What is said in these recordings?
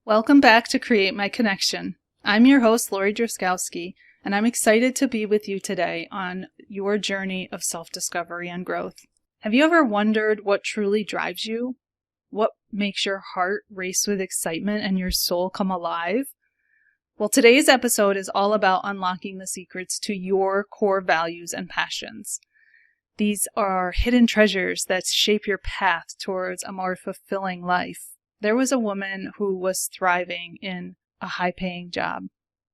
Welcome back to Create My Connection. I'm your host, Lori Drzazgowski, and I'm excited to be with you today on your journey of self-discovery and growth. Have you ever wondered what truly drives you? What makes your heart race with excitement and your soul come alive? Well, today's episode is all about unlocking the secrets to your core values and passions. These are hidden treasures that shape your path towards a more fulfilling life. There was a woman who was thriving in a high-paying job,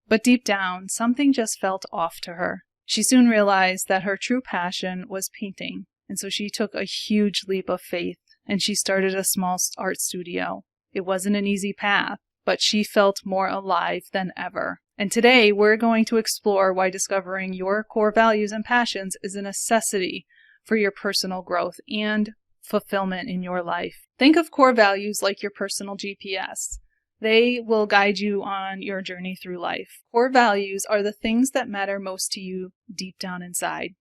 but deep down, something just felt off to her. She soon realized that her true passion was painting, and so she took a huge leap of faith, and she started a small art studio. It wasn't an easy path, but she felt more alive than ever. And today, we're going to explore why discovering your core values and passions is a necessity for your personal growth and fulfillment in your life. Think of core values like your personal GPS. They will guide you on your journey through life. Core values are the things that matter most to you deep down inside.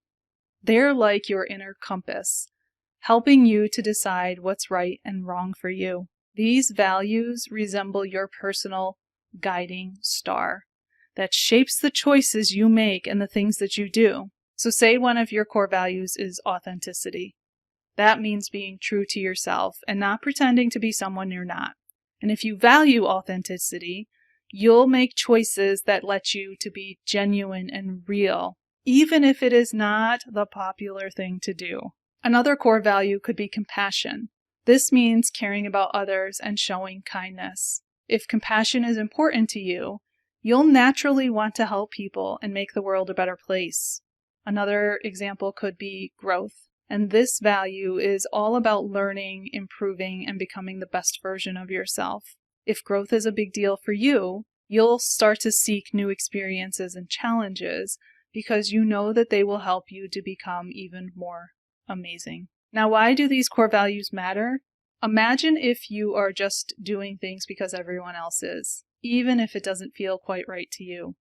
They're like your inner compass, helping you to decide what's right and wrong for you. These values resemble your personal guiding star that shapes the choices you make and the things that you do. So say one of your core values is authenticity. That means being true to yourself and not pretending to be someone you're not. And if you value authenticity, you'll make choices that let you to be genuine and real, even if it is not the popular thing to do. Another core value could be compassion. This means caring about others and showing kindness. If compassion is important to you, you'll naturally want to help people and make the world a better place. Another example could be growth. And this value is all about learning, improving, and becoming the best version of yourself. If growth is a big deal for you, you'll start to seek new experiences and challenges because you know that they will help you to become even more amazing. Now, why do these core values matter? Imagine if you are just doing things because everyone else is, even if it doesn't feel quite right to you.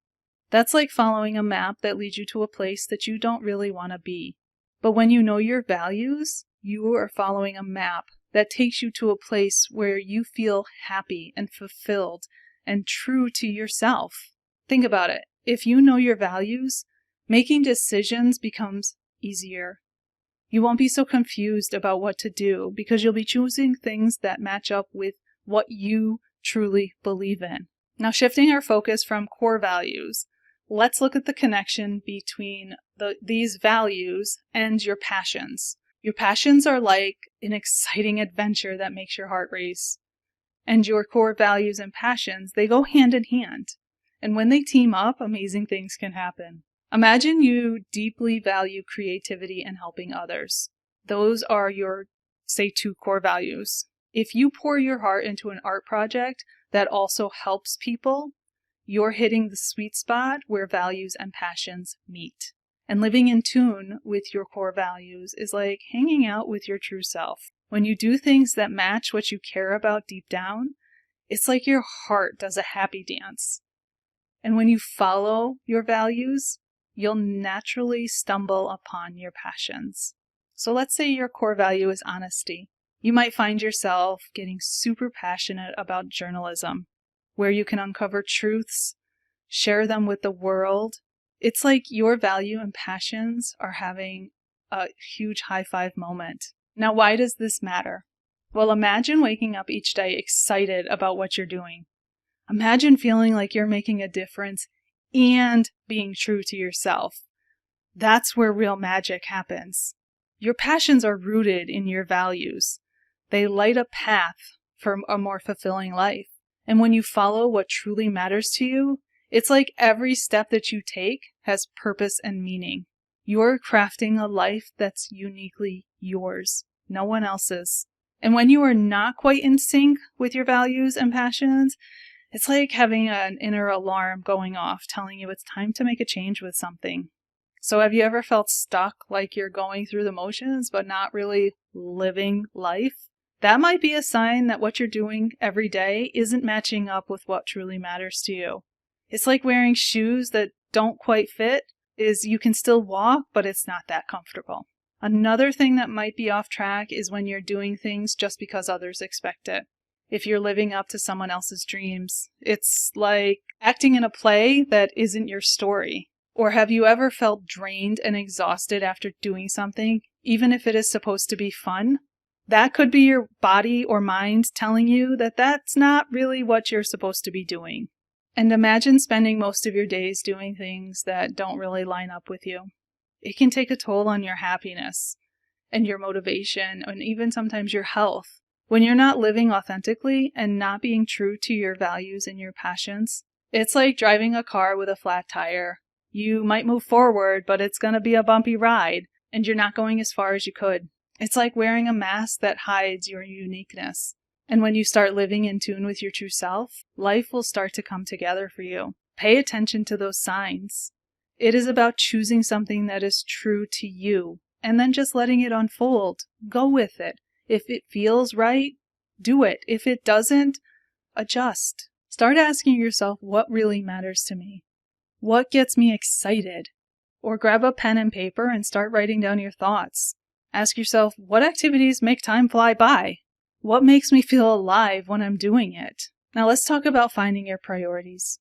That's like following a map that leads you to a place that you don't really want to be. But when you know your values, you are following a map that takes you to a place where you feel happy and fulfilled and true to yourself. Think about it. If you know your values, making decisions becomes easier. You won't be so confused about what to do because you'll be choosing things that match up with what you truly believe in. Now, shifting our focus from core values, let's look at the connection between these values and your passions. Your passions are like an exciting adventure that makes your heart race. And your core values and passions, they go hand in hand. And when they team up, amazing things can happen. Imagine you deeply value creativity and helping others. Those are your, say, 2 core values. If you pour your heart into an art project that also helps people, you're hitting the sweet spot where values and passions meet. And living in tune with your core values is like hanging out with your true self. When you do things that match what you care about deep down, it's like your heart does a happy dance. And when you follow your values, you'll naturally stumble upon your passions. So let's say your core value is honesty. You might find yourself getting super passionate about journalism, where you can uncover truths, share them with the world. It's like your value and passions are having a huge high-five moment. Now, why does this matter? Well, imagine waking up each day excited about what you're doing. Imagine feeling like you're making a difference and being true to yourself. That's where real magic happens. Your passions are rooted in your values. They light a path for a more fulfilling life. And when you follow what truly matters to you, it's like every step that you take has purpose and meaning. You're crafting a life that's uniquely yours, no one else's. And when you are not quite in sync with your values and passions, it's like having an inner alarm going off telling you it's time to make a change with something. So have you ever felt stuck, like you're going through the motions but not really living life? That might be a sign that what you're doing every day isn't matching up with what truly matters to you. It's like wearing shoes that don't quite fit. You can still walk, but it's not that comfortable. Another thing that might be off track is when you're doing things just because others expect it. if you're living up to someone else's dreams. It's like acting in a play that isn't your story. Or have you ever felt drained and exhausted after doing something, even if it is supposed to be fun? That could be your body or mind telling you that that's not really what you're supposed to be doing. And imagine spending most of your days doing things that don't really line up with you. It can take a toll on your happiness and your motivation and even sometimes your health. When you're not living authentically and not being true to your values and your passions, it's like driving a car with a flat tire. You might move forward, but it's going to be a bumpy ride, and you're not going as far as you could. It's like wearing a mask that hides your uniqueness. And when you start living in tune with your true self, life will start to come together for you. Pay attention to those signs. It is about choosing something that is true to you, and then just letting it unfold. Go with it. If it feels right, do it. If it doesn't, adjust. Start asking yourself what really matters to me. What gets me excited? Or grab a pen and paper and start writing down your thoughts. Ask yourself, what activities make time fly by? What makes me feel alive when I'm doing it? Now let's talk about finding your priorities.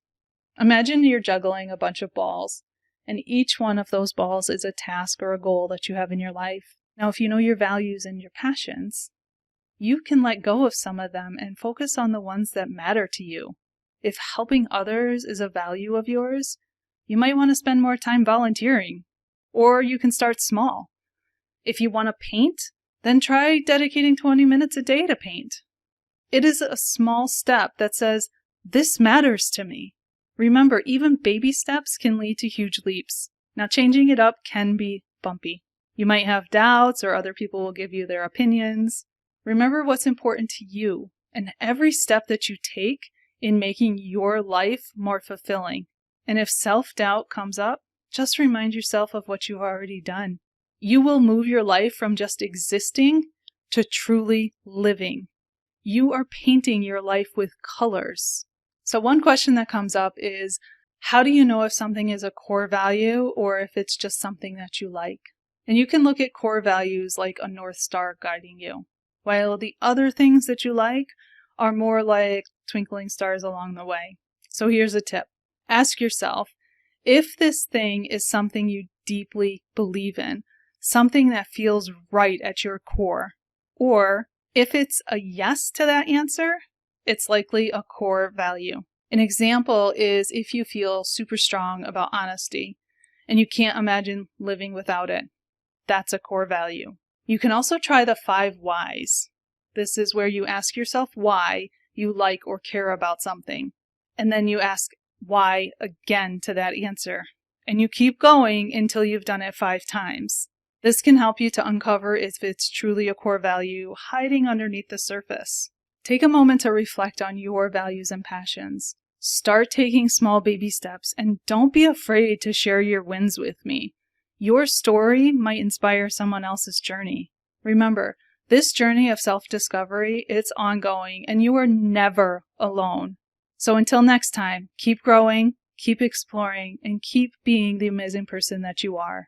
Imagine you're juggling a bunch of balls, and each one of those balls is a task or a goal that you have in your life. Now, if you know your values and your passions, you can let go of some of them and focus on the ones that matter to you. If helping others is a value of yours, you might want to spend more time volunteering, or you can start small. If you want to paint, then try dedicating 20 minutes a day to paint. It is a small step that says, this matters to me. Remember, even baby steps can lead to huge leaps. Now, changing it up can be bumpy. You might have doubts, or other people will give you their opinions. Remember what's important to you, and every step that you take in making your life more fulfilling. And if self-doubt comes up, just remind yourself of what you've already done. You will move your life from just existing to truly living. You are painting your life with colors. So one question that comes up is, how do you know if something is a core value or if it's just something that you like? And you can look at core values like a North Star guiding you, while the other things that you like are more like twinkling stars along the way. So here's a tip. Ask yourself if this thing is something you deeply believe in, something that feels right at your core, or if it's a yes to that answer, it's likely a core value. An example is if you feel super strong about honesty and you can't imagine living without it. That's a core value. You can also try the 5 whys. This is where you ask yourself why you like or care about something, and then you ask why again to that answer. And you keep going until you've done it 5 times. This can help you to uncover if it's truly a core value hiding underneath the surface. Take a moment to reflect on your values and passions. Start taking small baby steps, and don't be afraid to share your wins with me. Your story might inspire someone else's journey. Remember, this journey of self-discovery, it's ongoing, and you are never alone. So until next time, keep growing, keep exploring, and keep being the amazing person that you are.